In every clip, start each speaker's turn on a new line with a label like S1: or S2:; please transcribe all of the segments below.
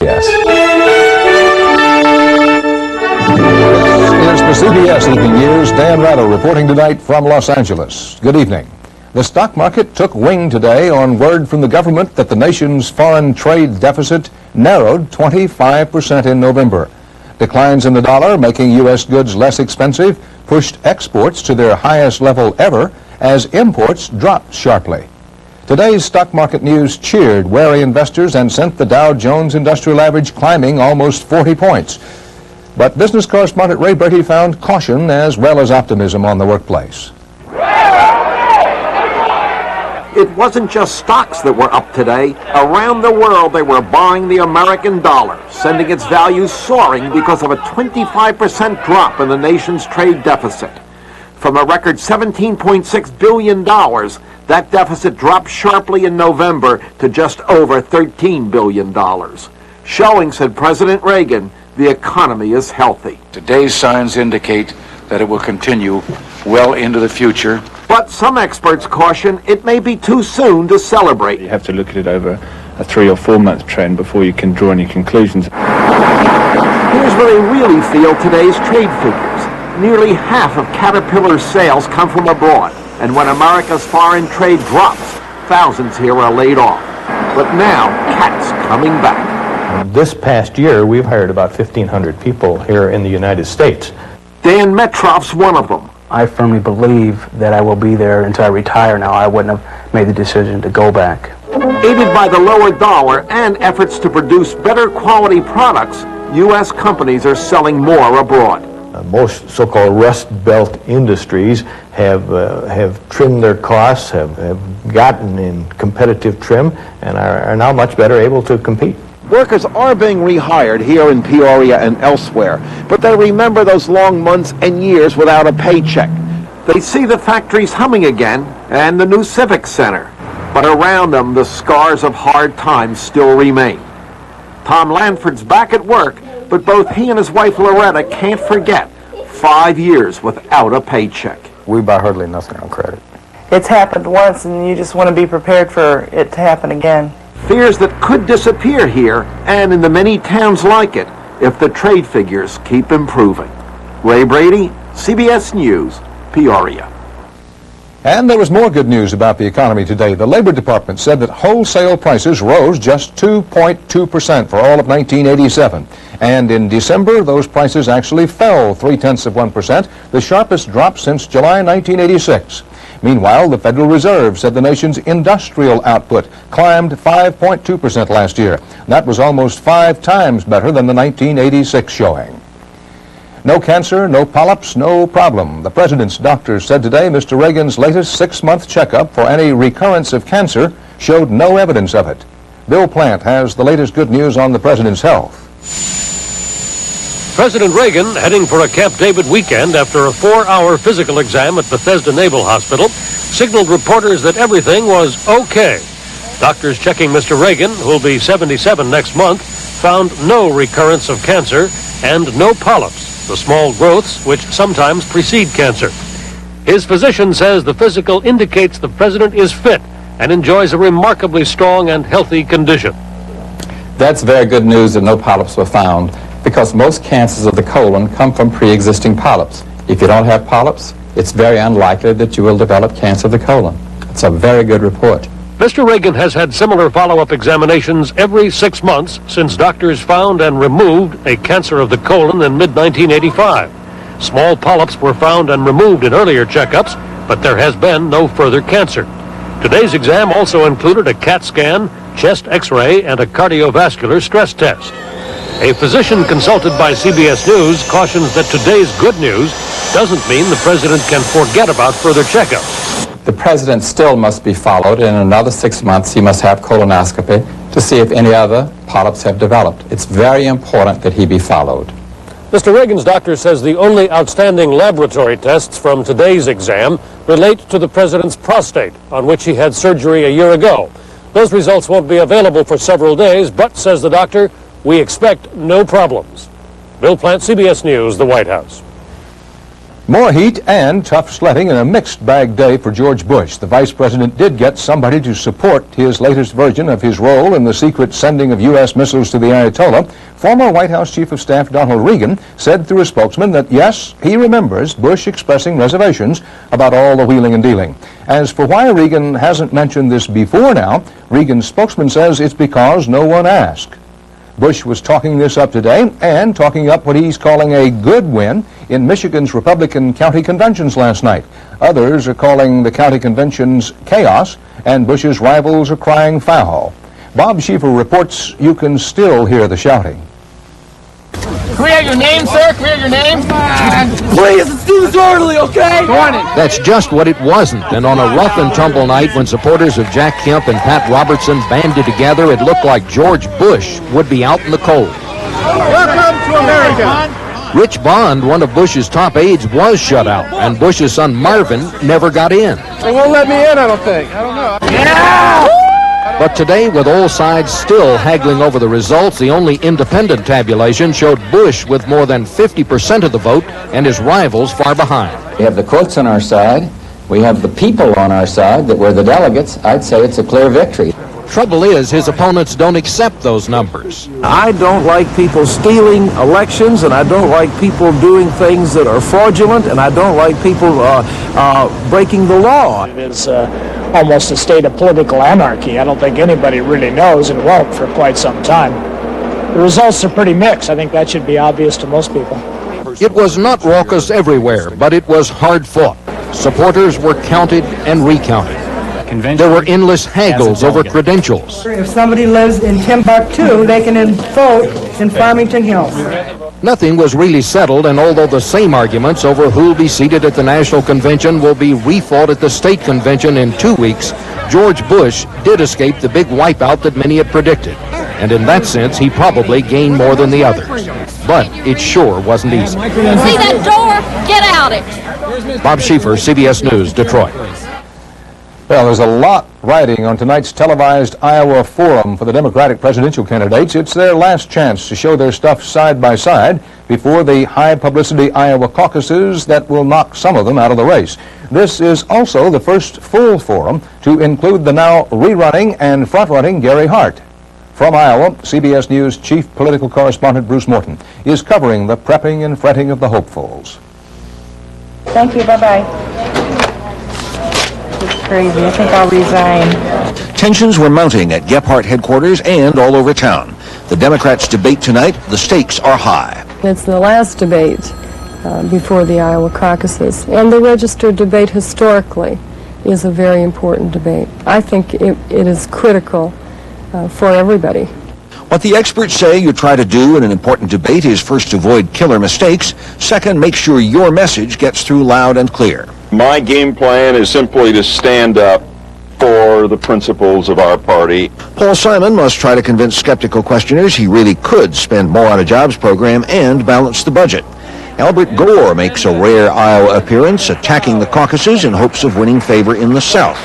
S1: Yes.
S2: This is the CBS Evening News. Dan Ratto reporting tonight from Los Angeles. Good evening. The stock market took wing today on word from the government that the nation's foreign trade deficit narrowed 25% in November. Declines in the dollar, making U.S. goods less expensive, pushed exports to their highest level ever as imports dropped sharply. Today's stock market news cheered wary investors and sent the Dow Jones Industrial Average climbing almost 40 points. But business correspondent Ray Bertie found caution as well as optimism on the workplace.
S3: It wasn't just stocks that were up today. Around the world, they were buying the American dollar, sending its value soaring because of a 25% drop in the nation's trade deficit. From a record $17.6 billion, that deficit dropped sharply in November to just over $13 billion. Showing, said President Reagan, the economy is healthy.
S4: Today's signs indicate that it will continue well into the future.
S3: But some experts caution it may be too soon to celebrate.
S5: You have to look at it over a 3 or 4 month trend before you can draw any conclusions.
S3: Here's where they really feel today's trade figures. Nearly half of Caterpillar's sales come from abroad, and when America's foreign trade drops, thousands here are laid off. But now, Cat's coming back.
S1: This past year, we've hired about 1,500 people here in the United States.
S3: Dan Metroff's one of them.
S6: I firmly believe that I will be there until I retire now. I wouldn't have made the decision to go back.
S3: Aided by the lower dollar and efforts to produce better quality products, U.S. companies are selling more abroad.
S1: Most so-called Rust Belt industries have trimmed their costs, have gotten in competitive trim, and are now much better able to compete.
S3: Workers are being rehired here in Peoria and elsewhere, but they remember those long months and years without a paycheck. They see the factories humming again and the new Civic Center, but around them the scars of hard times still remain. Tom Lanford's back at work, but both he and his wife Loretta can't forget 5 years without a paycheck.
S6: We buy hardly nothing on credit.
S7: It's happened once, and you just want to be prepared for it to happen again.
S3: Fears that could disappear here and in the many towns like it if the trade figures keep improving. Ray Brady, CBS News, Peoria.
S2: And there was more good news about the economy today. The Labor Department said that wholesale prices rose just 2.2% for all of 1987. And in December, those prices actually fell 0.3%, the sharpest drop since July 1986. Meanwhile, the Federal Reserve said the nation's industrial output climbed 5.2% last year. That was almost 5 times better than the 1986 showing. No cancer, no polyps, no problem. The president's doctors said today Mr. Reagan's latest 6-month checkup for any recurrence of cancer showed no evidence of it. Bill Plant has the latest good news on the president's health.
S8: President Reagan, heading for a Camp David weekend after a 4-hour physical exam at Bethesda Naval Hospital, signaled reporters that everything was okay. Doctors checking Mr. Reagan, who'll be 77 next month, found no recurrence of cancer and no polyps, the small growths which sometimes precede cancer. His physician says the physical indicates the president is fit and enjoys a remarkably strong and healthy condition.
S9: That's very good news that no polyps were found, because most cancers of the colon come from pre-existing polyps. If you don't have polyps, it's very unlikely that you will develop cancer of the colon. It's a very good report.
S8: Mr. Reagan has had similar follow-up examinations every 6 months since doctors found and removed a cancer of the colon in mid-1985. Small polyps were found and removed in earlier checkups, but there has been no further cancer. Today's exam also included a CAT scan, chest X-ray, and a cardiovascular stress test. A physician consulted by CBS News cautions that today's good news doesn't mean the president can forget about further checkups.
S9: The president still must be followed, and in another 6 months he must have colonoscopy to see if any other polyps have developed. It's very important that he be followed.
S8: Mr. Reagan's doctor says the only outstanding laboratory tests from today's exam relate to the president's prostate, on which he had surgery a year ago. Those results won't be available for several days, but, says the doctor, we expect no problems. Bill Plant, CBS News, the White House.
S2: More heat and tough sledding and a mixed bag day for George Bush. The vice president did get somebody to support his latest version of his role in the secret sending of U.S. missiles to the Ayatollah. Former White House Chief of Staff Donald Regan said through a spokesman that, yes, he remembers Bush expressing reservations about all the wheeling and dealing. As for why Regan hasn't mentioned this before now, Regan's spokesman says it's because no one asked. Bush was talking this up today and talking up what he's calling a good win in Michigan's Republican county conventions last night. Others are calling the county conventions chaos, and Bush's rivals are crying foul. Bob Schieffer reports you can still hear the shouting.
S10: Can we have your name, sir? Can we have your name? Please, let's do this orderly, okay? Go on it.
S8: That's just what it wasn't. And on a rough and tumble night when supporters of Jack Kemp and Pat Robertson banded together, it looked like George Bush would be out in the cold.
S10: Welcome to America.
S8: Rich Bond, one of Bush's top aides, was shut out, and Bush's son Marvin never got in.
S10: They won't let me in, I don't think. I don't know.
S8: Yeah! But today, with all sides still haggling over the results, the only independent tabulation showed Bush with more than 50% of the vote and his rivals far behind.
S11: We have the quotes on our side. We have the people on our side that were the delegates. I'd say it's a clear victory.
S8: Trouble is, his opponents don't accept those numbers.
S3: I don't like people stealing elections, and I don't like people doing things that are fraudulent, and I don't like people breaking the law.
S12: It is almost a state of political anarchy. I don't think anybody really knows and won't for quite some time. The results are pretty mixed. I think that should be obvious to most people.
S8: It was not raucous everywhere, but it was hard fought. Supporters were counted and recounted. There were endless haggles over credentials.
S7: If somebody lives in Timbuktu, they can vote in Farmington Hills.
S8: Nothing was really settled, and although the same arguments over who'll be seated at the National Convention will be refought at the State Convention in 2 weeks, George Bush did escape the big wipeout that many had predicted. And in that sense, he probably gained more than the others. But it sure wasn't easy.
S13: See that door? Get out it.
S8: Bob Schieffer, CBS News, Detroit.
S2: Well, there's a lot riding on tonight's televised Iowa Forum for the Democratic presidential candidates. It's their last chance to show their stuff side by side before the high-publicity Iowa caucuses that will knock some of them out of the race. This is also the first full forum to include the now rerunning and front-running Gary Hart. From Iowa, CBS News chief political correspondent Bruce Morton is covering the prepping and fretting of the hopefuls.
S7: Thank you, bye-bye. Crazy. I think I'll resign.
S3: Tensions were mounting at Gephardt headquarters and all over town. The Democrats debate tonight. The stakes are high.
S14: It's the last debate before the Iowa caucuses. And the registered debate historically is a very important debate. I think it is critical for everybody.
S3: What the experts say you try to do in an important debate is first avoid killer mistakes. Second, make sure your message gets through loud and clear.
S15: My game plan is simply to stand up for the principles of our party.
S3: Paul Simon must try to convince skeptical questioners he really could spend more on a jobs program and balance the budget. Albert Gore makes a rare Iowa appearance, attacking the caucuses in hopes of winning favor in the South.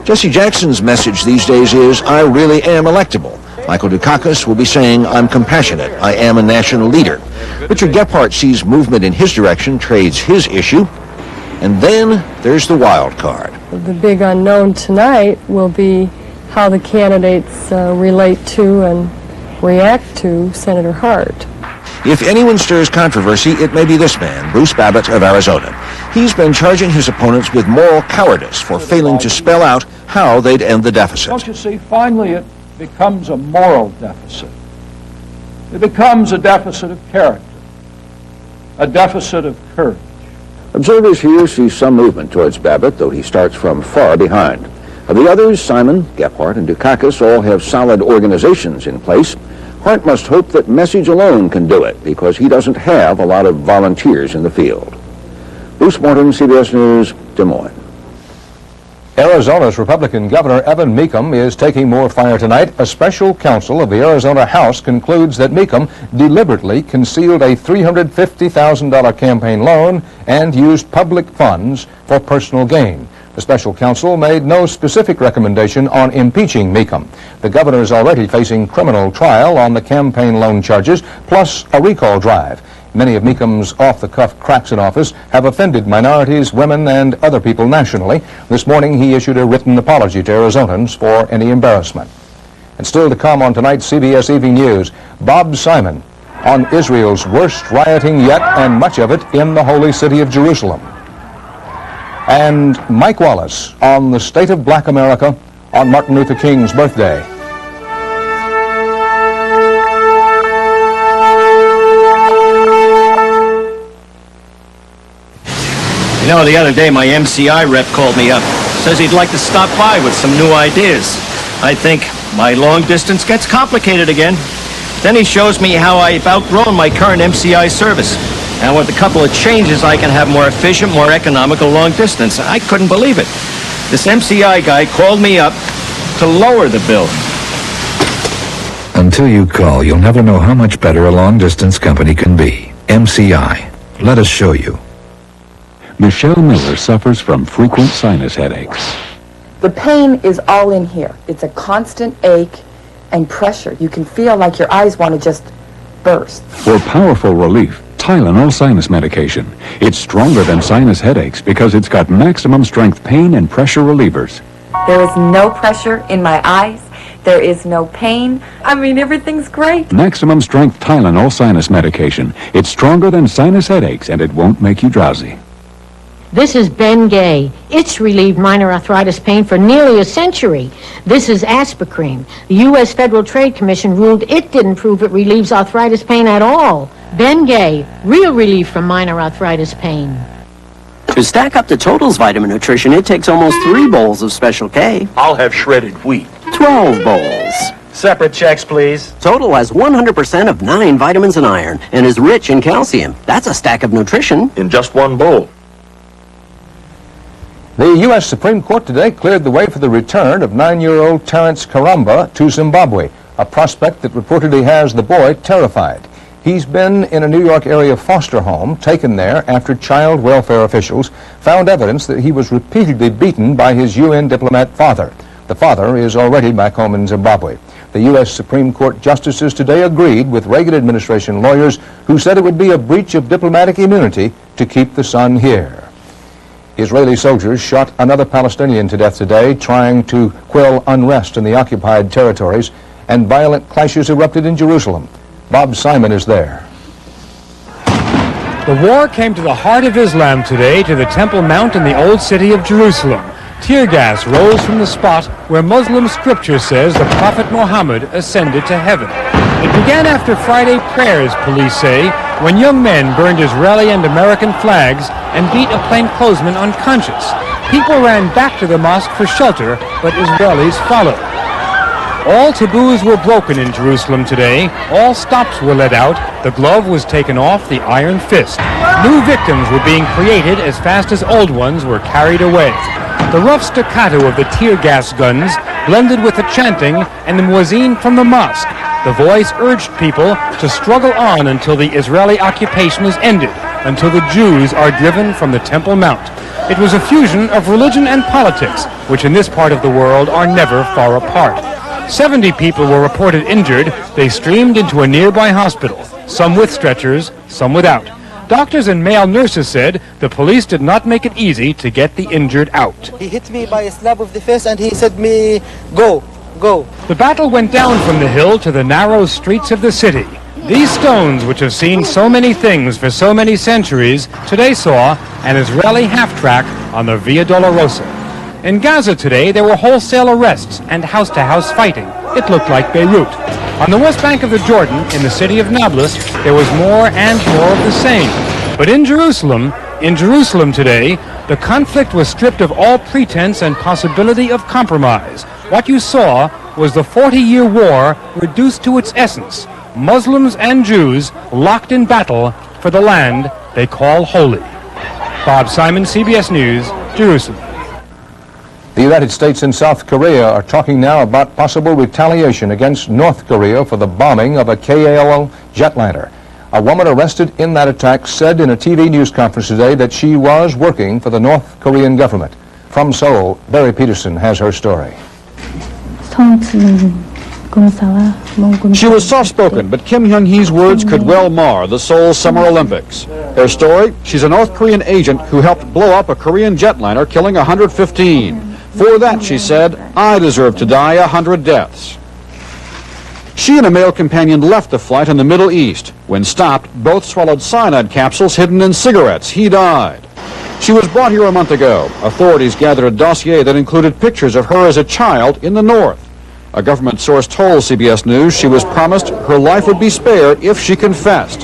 S3: Jesse Jackson's message these days is, I really am electable. Michael Dukakis will be saying, I'm compassionate. I am a national leader. Richard Gephardt sees movement in his direction, trades his issue. And then there's the wild card.
S14: The big unknown tonight will be how the candidates relate to and react to Senator Hart.
S3: If anyone stirs controversy, it may be this man, Bruce Babbitt of Arizona. He's been charging his opponents with moral cowardice for failing to spell out how they'd end the deficit.
S16: Don't you see, finally it becomes a moral deficit. It becomes a deficit of character, a deficit of courage.
S3: Observers here see some movement towards Babbitt, though he starts from far behind. Of the others, Simon, Gephardt, and Dukakis all have solid organizations in place. Hart must hope that message alone can do it, because he doesn't have a lot of volunteers in the field. Bruce Morton, CBS News, Des Moines.
S2: Arizona's Republican Governor Evan Mecham is taking more fire tonight. A special counsel of the Arizona House concludes that Mecham deliberately concealed a $350,000 campaign loan and used public funds for personal gain. The special counsel made no specific recommendation on impeaching Mecham. The governor is already facing criminal trial on the campaign loan charges, plus a recall drive. Many of Meekham's off-the-cuff cracks in office have offended minorities, women, and other people nationally. This morning, he issued a written apology to Arizonans for any embarrassment. And still to come on tonight's CBS Evening News, Bob Simon on Israel's worst rioting yet, and much of it in the holy city of Jerusalem. And Mike Wallace on the state of Black America on Martin Luther King's birthday.
S17: You know, the other day my MCI rep called me up. Says he'd like to stop by with some new ideas. I think my long distance gets complicated again. Then he shows me how I've outgrown my current MCI service. And with a couple of changes, I can have more efficient, more economical long distance. I couldn't believe it. This MCI guy called me up to lower the bill.
S18: Until you call, you'll never know how much better a long-distance company can be. MCI. Let us show you.
S19: Michelle Miller suffers from frequent sinus headaches.
S20: The pain is all in here. It's a constant ache and pressure. You can feel like your eyes want to just burst.
S19: For powerful relief, Tylenol sinus medication. It's stronger than sinus headaches because it's got maximum strength pain and pressure relievers.
S20: There is no pressure in my eyes. There is no pain. I mean, everything's great.
S19: Maximum strength Tylenol sinus medication. It's stronger than sinus headaches and it won't make you drowsy.
S21: This is Bengay. It's relieved minor arthritis pain for nearly a century. This is Aspicrine. The U.S. Federal Trade Commission ruled it didn't prove it relieves arthritis pain at all. Bengay, real relief from minor arthritis pain.
S22: To stack up the Totals Vitamin Nutrition, it takes almost 3 bowls of Special K.
S23: I'll have shredded wheat.
S22: 12 bowls.
S23: Separate checks, please.
S22: Total has 100% of 9 vitamins and iron and is rich in calcium. That's a stack of nutrition.
S23: In just 1 bowl.
S2: The U.S. Supreme Court today cleared the way for the return of 9-year-old Terrence Karamba to Zimbabwe, a prospect that reportedly has the boy terrified. He's been in a New York area foster home, taken there after child welfare officials found evidence that he was repeatedly beaten by his UN diplomat father. The father is already back home in Zimbabwe. The U.S. Supreme Court justices today agreed with Reagan administration lawyers who said it would be a breach of diplomatic immunity to keep the son here. Israeli soldiers shot another Palestinian to death today, trying to quell unrest in the occupied territories, and violent clashes erupted in Jerusalem. Bob Simon is there.
S24: The war came to the heart of Islam today, to the Temple Mount in the Old City of Jerusalem. Tear gas rose from the spot where Muslim scripture says the Prophet Muhammad ascended to heaven. It began after Friday prayers, police say, when young men burned Israeli and American flags and beat a plainclothesman unconscious. People ran back to the mosque for shelter, but Israelis followed. All taboos were broken in Jerusalem today. All stops were let out. The glove was taken off the iron fist. New victims were being created as fast as old ones were carried away. The rough staccato of the tear gas guns blended with the chanting and the muezzin from the mosque. The voice urged people to struggle on until the Israeli occupation is ended, until the Jews are driven from the Temple Mount. It was a fusion of religion and politics, which in this part of the world are never far apart. 70 people were reported injured. They streamed into a nearby hospital, some with stretchers, some without. Doctors and male nurses said the police did not make it easy to get the injured out.
S25: He hit me by a slap of the face and he said me, go, go.
S24: The battle went down from the hill to the narrow streets of the city. These stones, which have seen so many things for so many centuries, today saw an Israeli half-track on the Via Dolorosa. In Gaza today, there were wholesale arrests and house-to-house fighting. It looked like Beirut. On the west bank of the Jordan, in the city of Nablus, there was more and more of the same. But in Jerusalem today, the conflict was stripped of all pretense and possibility of compromise. What you saw was the 40-year war reduced to its essence. Muslims and Jews locked in battle for the land they call holy. Bob Simon, CBS News, Jerusalem.
S2: The United States and South Korea are talking now about possible retaliation against North Korea for the bombing of a KLM jetliner. A woman arrested in that attack said in a TV news conference today that she was working for the North Korean government. From Seoul, Barry Peterson has her story.
S16: She was soft-spoken, but Kim Hyung-hee's words could well mar the Seoul Summer Olympics. Her story, she's a North Korean agent who helped blow up a Korean jetliner, killing 115. For that, she said, I deserve to die 100 deaths. She and a male companion left the flight in the Middle East. When stopped, both swallowed cyanide capsules hidden in cigarettes. He died. She was brought here a month ago. Authorities gathered a dossier that included pictures of her as a child in the North. A government source told CBS News she was promised her life would be spared if she confessed.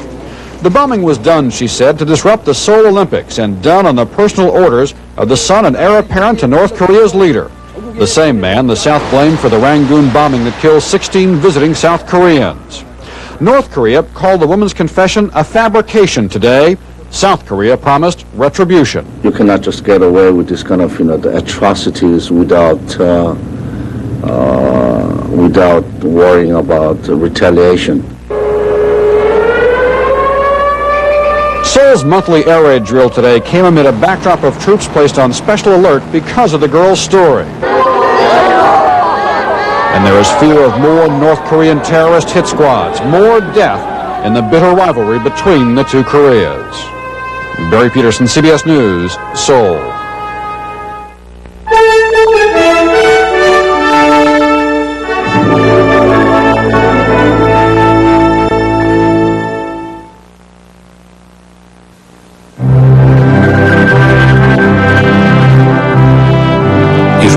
S16: The bombing was done, she said, to disrupt the Seoul Olympics and done on the personal orders of the son and heir apparent to North Korea's leader. The same man the South blamed for the Rangoon bombing that killed 16 visiting South Koreans. North Korea called the woman's confession a fabrication today. South Korea promised retribution.
S1: You cannot just get away with this kind of, the atrocities without worrying about retaliation.
S16: Seoul's monthly air raid drill today came amid a backdrop of troops placed on special alert because of the girl's story. And there is fear of more North Korean terrorist hit squads, more death in the bitter rivalry between the two Koreas. Barry Peterson, CBS News, Seoul.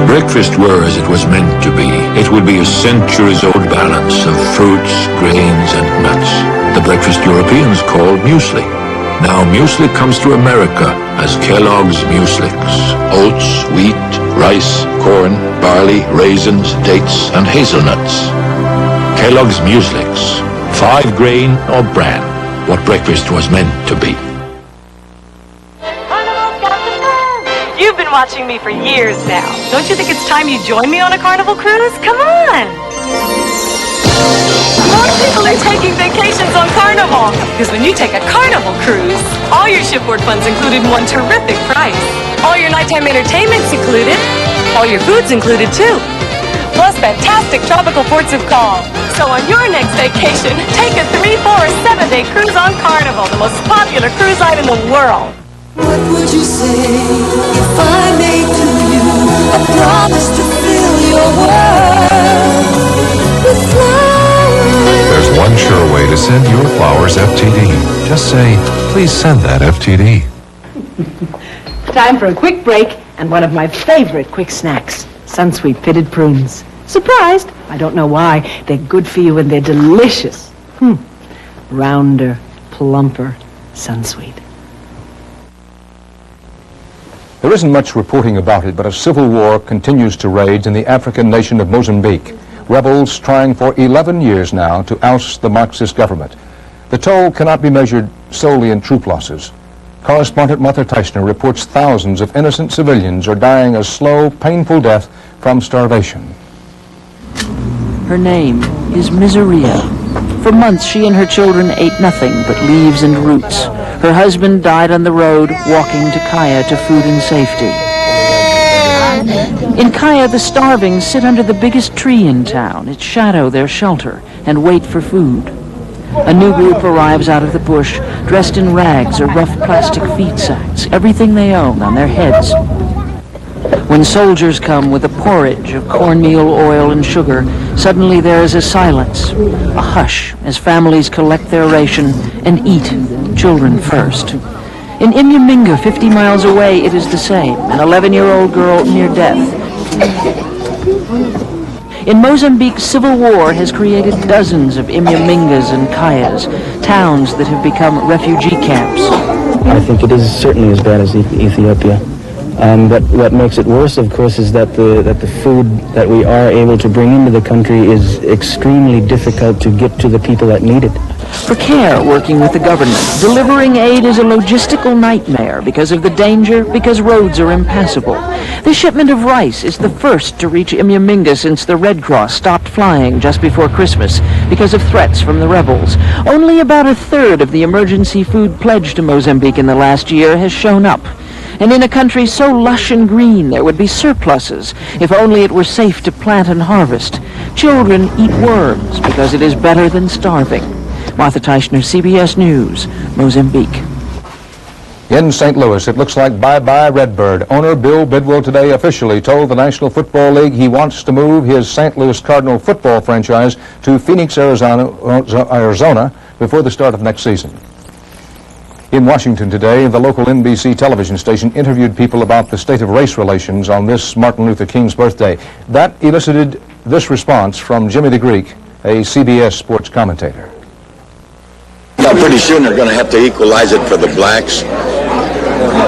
S4: Breakfast were as it was meant to be, it would be a centuries-old balance of fruits, grains, and nuts. The breakfast Europeans called muesli. Now muesli comes to America as Kellogg's Mueslix. Oats, wheat, rice, corn, barley, raisins, dates, and hazelnuts. Kellogg's Mueslix. 5 grain or bran. What breakfast was meant to be.
S5: You've been watching me for years now. Don't you think it's time you join me on a Carnival cruise? Come on! Most people are taking vacations on Carnival. Because when you take a Carnival cruise, all your shipboard funds included in one terrific price. All your nighttime entertainment's included. All your food's included too. Plus fantastic tropical ports of call. So on your next vacation, take a 3, 4, or 7-day cruise on Carnival, the most popular cruise line in the world.
S6: What would you say if I made to you a promise to fill your world with flowers?
S18: There's one sure way to send your flowers FTD. Just say, please send that FTD.
S9: Time for a quick break and one of my favorite quick snacks, Sunsweet pitted prunes. Surprised? I don't know why. They're good for you and they're delicious. Rounder, plumper, Sunsweet.
S2: There isn't much reporting about it, but a civil war continues to rage in the African nation of Mozambique. Rebels trying for 11 years now to oust the Marxist government. The toll cannot be measured solely in troop losses. Correspondent Martha Teichner reports thousands of innocent civilians are dying a slow, painful death from starvation.
S26: Her name is Miseria. For months, she and her children ate nothing but leaves and roots. Her husband died on the road, walking to Kaya to food and safety. In Kaya, the starving sit under the biggest tree in town, its shadow their shelter, and wait for food. A new group arrives out of the bush, dressed in rags or rough plastic feed sacks, everything they own on their heads. When soldiers come with a porridge of cornmeal, oil, and sugar, suddenly there is a silence, a hush, as families collect their ration and eat, children first. In Imyaminga, 50 miles away, it is the same, an 11-year-old girl near death. In Mozambique, civil war has created dozens of Imyamingas and Kayas, towns that have become refugee camps.
S27: I think it is certainly as bad as Ethiopia. What makes it worse, of course, is that the food that we are able to bring into the country is extremely difficult to get to the people that need it.
S26: For CARE, working with the government, delivering aid is a logistical nightmare because of the danger, because roads are impassable. The shipment of rice is the first to reach Imyaminga since the Red Cross stopped flying just before Christmas because of threats from the rebels. Only about a third of the emergency food pledged to Mozambique in the last year has shown up. And in a country so lush and green, there would be surpluses if only it were safe to plant and harvest. Children eat worms because it is better than starving. Martha Teichner, CBS News, Mozambique.
S2: In St. Louis, it looks like bye-bye Redbird. Owner Bill Bidwell today officially told the National Football League he wants to move his St. Louis Cardinal football franchise to Phoenix, Arizona before the start of next season. In Washington today, the local NBC television station interviewed people about the state of race relations on this Martin Luther King's birthday. That elicited this response from Jimmy the Greek, a CBS sports commentator.
S7: Now, pretty soon they're going to have to equalize it for the blacks,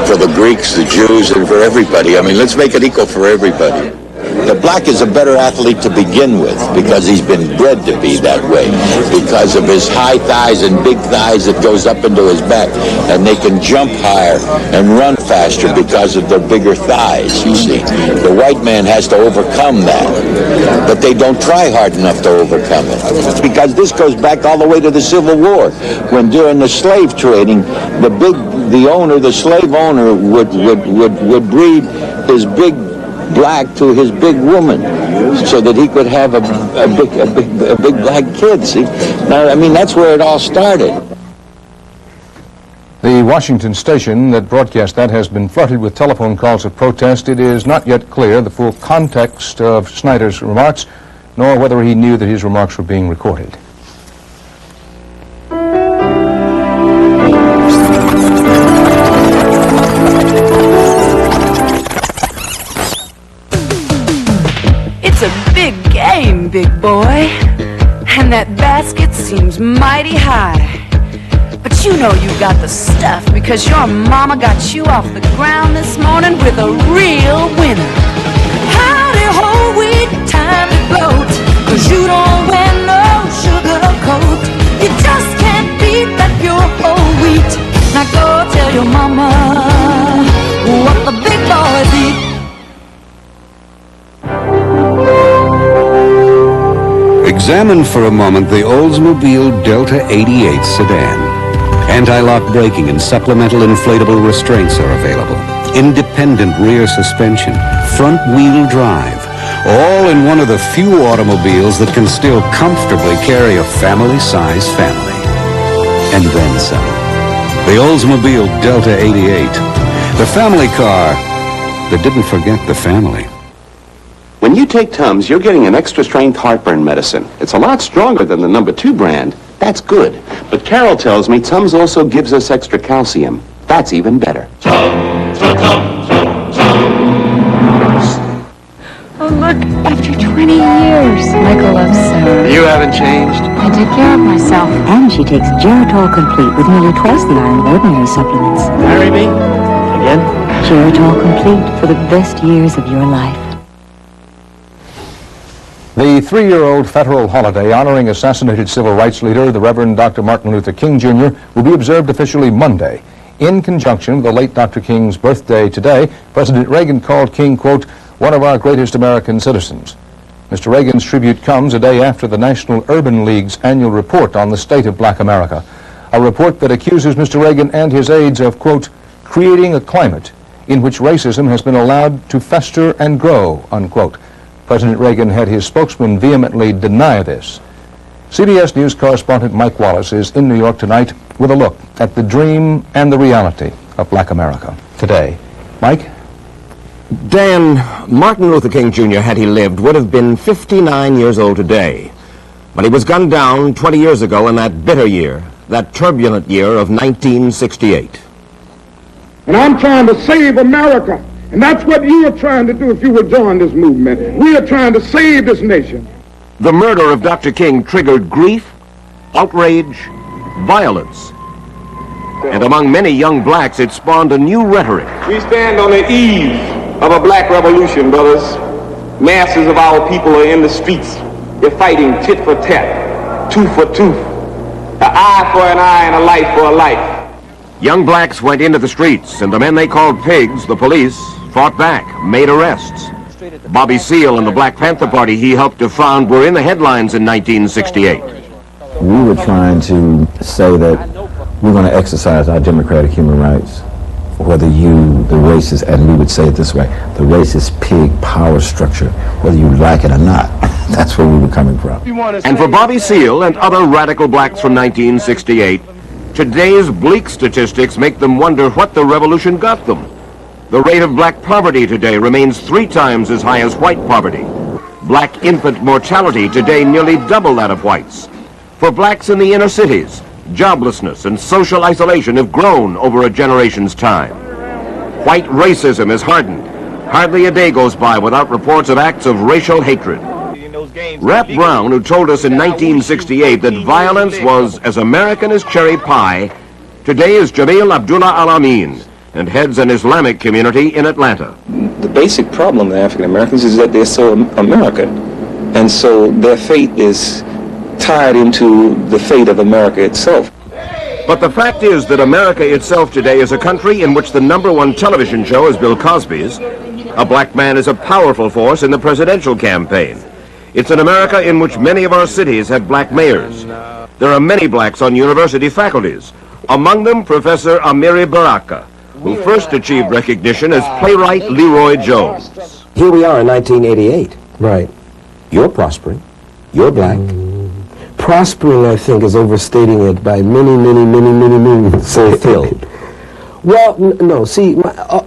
S7: for the Greeks, the Jews, and for everybody. I mean, let's make it equal for everybody. The black is a better athlete to begin with because he's been bred to be that way, because of his high thighs and big thighs that goes up into his back, and they can jump higher and run faster because of their bigger thighs, you see. The white man has to overcome that, but they don't try hard enough to overcome it, because this goes back all the way to the Civil War, when during the slave trading, the slave owner would breed his big black to his big woman so that he could have a big black kid, see? Now, I mean, that's where it all started.
S2: The Washington station that broadcast that has been flooded with telephone calls of protest. It is not yet clear the full context of Snyder's remarks, nor whether he knew that his remarks were being recorded.
S8: It's a big game, big boy. And that basket seems mighty high. But you know you got the stuff because your mama got you off the ground this morning with a real winner. Howdy ho, wheat, time to gloat. Cause you don't wear no sugar coat. You just can't beat that pure whole wheat. Now go tell your mama what the big boys eat.
S10: Examine for a moment the Oldsmobile Delta 88 sedan. Anti-lock braking and supplemental inflatable restraints are available. Independent rear suspension, front-wheel drive, all in one of the few automobiles that can still comfortably carry a family-sized family. And then some. The Oldsmobile Delta 88, the family car that didn't forget the family.
S11: When you take Tums, you're getting an extra-strength heartburn medicine. It's a lot stronger than the number 2 brand. That's good. But Carol tells me Tums also gives us extra calcium. That's even better.
S12: Oh, look, after 20 years, Michael loves Sarah.
S11: You haven't changed.
S12: I take care of myself.
S13: And she takes Geritol Complete with nearly twice the iron of ordinary supplements.
S11: Marry me? Again?
S13: Geritol Complete for the best years of your life.
S2: The 3-year-old federal holiday honoring assassinated civil rights leader, the Reverend Dr. Martin Luther King Jr., will be observed officially Monday. In conjunction with the late Dr. King's birthday today, President Reagan called King, quote, one of our greatest American citizens. Mr. Reagan's tribute comes a day after the National Urban League's annual report on the state of black America, a report that accuses Mr. Reagan and his aides of, quote, creating a climate in which racism has been allowed to fester and grow, unquote. President Reagan had his spokesman vehemently deny this. CBS News correspondent Mike Wallace is in New York tonight with a look at the dream and the reality of black America today. Mike?
S3: Dan, Martin Luther King Jr., had he lived, would have been 59 years old today. But he was gunned down 20 years ago in that bitter year, that turbulent year of 1968.
S15: And I'm trying to save America. And that's what you are trying to do if you would join this movement. We are trying to save this nation.
S3: The murder of Dr. King triggered grief, outrage, violence. And among many young blacks, it spawned a new rhetoric.
S15: We stand on the eve of a black revolution, brothers. Masses of our people are in the streets. They're fighting tit for tat, tooth for tooth, an eye for an eye and a life for a life.
S3: Young blacks went into the streets, and the men they called pigs, the police, fought back, made arrests. Bobby Seale and the Black Panther Party he helped to found were in the headlines in 1968.
S28: We were trying to say that we're going to exercise our democratic human rights.
S14: whether the racist, and we would say it this way, the racist pig power structure, whether you like it or not. That's where we were coming from.
S3: And for Bobby Seale and other radical blacks from 1968, today's bleak statistics make them wonder what the revolution got them. The rate of black poverty today remains 3 times as high as white poverty. Black infant mortality today nearly double that of whites. For blacks in the inner cities, joblessness and social isolation have grown over a generation's time. White racism has hardened. Hardly a day goes by without reports of acts of racial hatred. Rap Brown, who told us in 1968 that violence was as American as cherry pie, today is Jamil Abdullah Al-Amin and heads an Islamic community in Atlanta.
S17: The basic problem with African Americans is that they're so American, and so their fate is tied into the fate of America itself.
S3: But the fact is that America itself today is a country in which the #1 television show is Bill Cosby's. A black man is a powerful force in the presidential campaign. It's an America in which many of our cities have black mayors. There are many blacks on university faculties, among them Professor Amiri Baraka, who first achieved recognition as playwright Leroy Jones.
S19: Here we are in 1988.
S14: Right.
S19: You're prospering. You're black. Prospering, I think, is overstating it by many. Fulfilled. Well, no. See,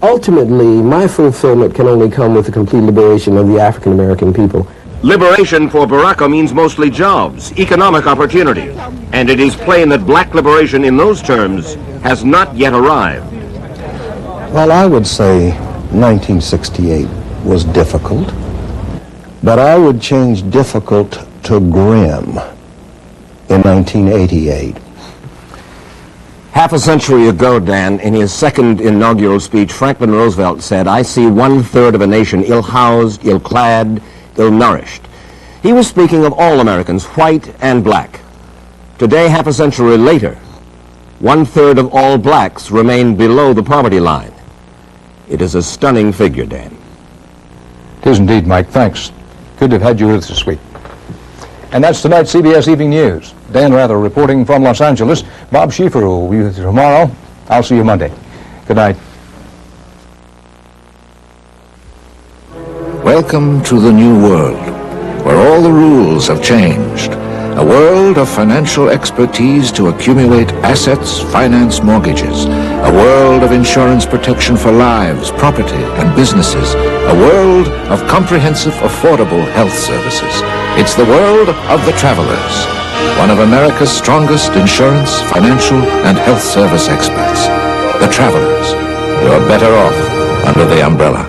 S19: ultimately, my fulfillment can only come with the complete liberation of the African American people.
S3: Liberation for Baraka means mostly jobs, economic opportunity, and it is plain that black liberation in those terms has not yet arrived.
S14: Well, I would say 1968 was difficult, but I would change difficult to grim in 1988.
S3: Half a century ago, Dan, in his second inaugural speech, Franklin Roosevelt said, "I see 1/3 of a nation ill-housed, ill-clad, ill-nourished." He was speaking of all Americans, white and black. Today, half a century later, 1/3 of all blacks remain below the poverty line. It is a stunning figure, Dan.
S2: It is indeed, Mike. Thanks. Good to have had you with us this week. And that's tonight's CBS Evening News. Dan Rather reporting from Los Angeles. Bob Schieffer will be with you tomorrow. I'll see you Monday. Good night.
S18: Welcome to the new world, where all the rules have changed. A world of financial expertise to accumulate assets, finance mortgages. A world of insurance protection for lives, property, and businesses. A world of comprehensive, affordable health services. It's the world of the travelers. One of America's strongest insurance, financial, and health service experts. The Travelers. You're better off under the umbrella.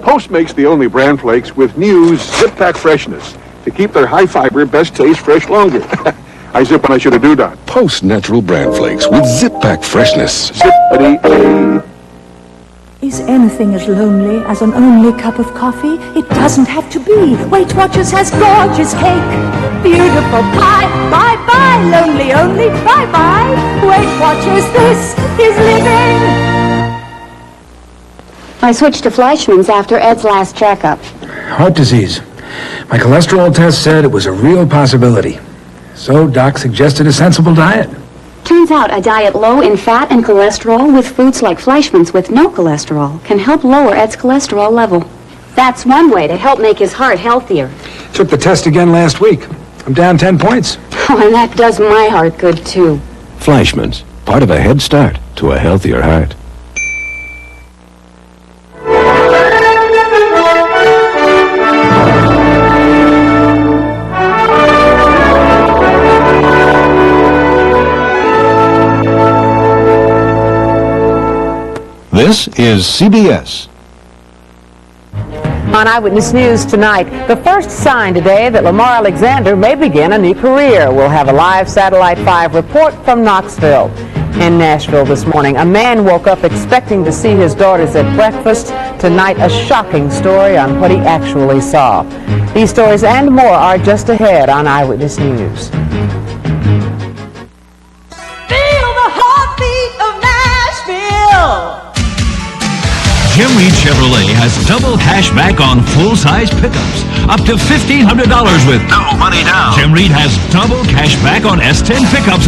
S20: Post makes the only bran flakes with new zip-pack freshness to keep their high-fiber, best taste fresh longer. I zip when I should have do that.
S21: Post natural bran flakes with zip-pack freshness.
S20: Zippity-a.
S22: Is anything as lonely as an only cup of coffee? It doesn't have to be. Weight Watchers has gorgeous cake. Beautiful pie. Bye-bye. Lonely only. Bye-bye. Weight Watchers, this is living.
S12: I switched to Fleischmann's after Ed's last checkup.
S23: Heart disease. My cholesterol test said it was a real possibility. So Doc suggested a sensible diet.
S12: Turns out a diet low in fat and cholesterol with foods like Fleischmann's with no cholesterol can help lower Ed's cholesterol level. That's one way to help make his heart healthier.
S23: Took the test again last week. I'm down 10 points.
S12: Oh, and that does my heart good, too.
S10: Fleischmann's, part of a head start to a healthier heart.
S16: This is CBS.
S9: On Eyewitness News tonight, the first sign today that Lamar Alexander may begin a new career. We'll have a live Satellite 5 report from Knoxville. In Nashville this morning, a man woke up expecting to see his daughters at breakfast. Tonight, a shocking story on what he actually saw. These stories and more are just ahead on Eyewitness News.
S6: Feel the heartbeat of Nashville.
S28: Jim Reed Chevrolet has double cash back on full-size pickups. Up to $1,500 with no money down. Jim Reed has double cash back on S10 pickups and